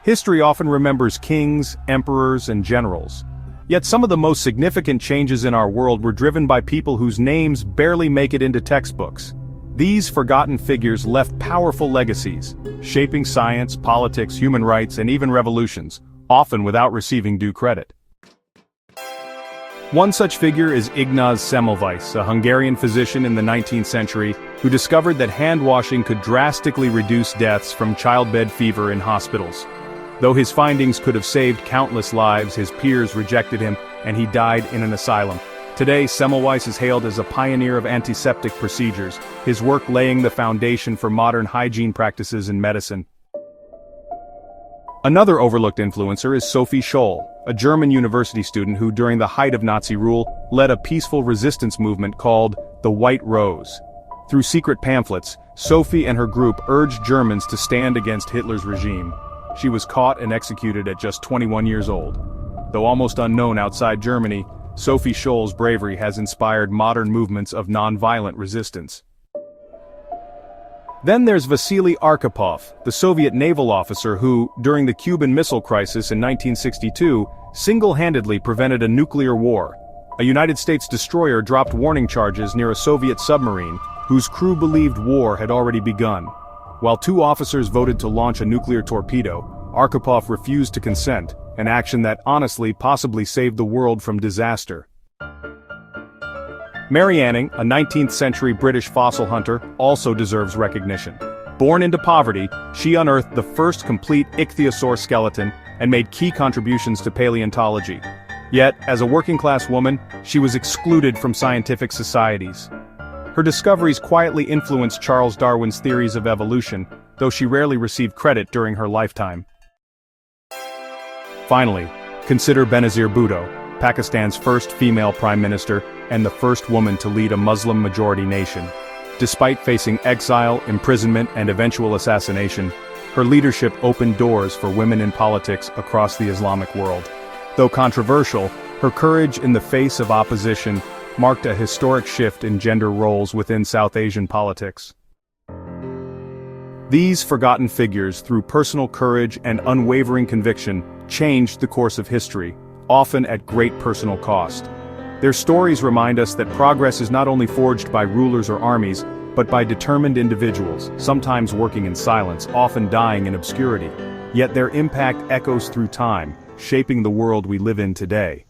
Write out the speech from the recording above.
History often remembers kings, emperors, and generals. Yet some of the most significant changes in our world were driven by people whose names barely make it into textbooks. These forgotten figures left powerful legacies, shaping science, politics, human rights, and even revolutions, often without receiving due credit. One such figure is Ignaz Semmelweis, a Hungarian physician in the 19th century who discovered that hand washing could drastically reduce deaths from childbed fever in hospitals. Though his findings could have saved countless lives, his peers rejected him, and he died in an asylum. Today, Semmelweis is hailed as a pioneer of antiseptic procedures, his work laying the foundation for modern hygiene practices in medicine. Another overlooked influencer is Sophie Scholl, a German university student who, during the height of Nazi rule, led a peaceful resistance movement called the White Rose. Through secret pamphlets, Sophie and her group urged Germans to stand against Hitler's regime. She was caught and executed at just 21 years old. Though almost unknown outside Germany, Sophie Scholl's bravery has inspired modern movements of nonviolent resistance. Then there's Vasily Arkhipov, the Soviet naval officer who, during the Cuban Missile Crisis in 1962, single-handedly prevented a nuclear war. A United States destroyer dropped warning charges near a Soviet submarine, whose crew believed war had already begun. While two officers voted to launch a nuclear torpedo, Arkhipov refused to consent, an action that honestly possibly saved the world from disaster. Mary Anning, a 19th-century British fossil hunter, also deserves recognition. Born into poverty, she unearthed the first complete ichthyosaur skeleton and made key contributions to paleontology. Yet, as a working-class woman, she was excluded from scientific societies. Her discoveries quietly influenced Charles Darwin's theories of evolution, though she rarely received credit during her lifetime. Finally, consider Benazir Bhutto, Pakistan's first female prime minister and the first woman to lead a Muslim-majority nation. Despite facing exile, imprisonment, and eventual assassination, her leadership opened doors for women in politics across the Islamic world. Though controversial, her courage in the face of opposition marked a historic shift in gender roles within South Asian politics. These forgotten figures, through personal courage and unwavering conviction, changed the course of history, often at great personal cost. Their stories remind us that progress is not only forged by rulers or armies, but by determined individuals, sometimes working in silence, often dying in obscurity. Yet their impact echoes through time, shaping the world we live in today.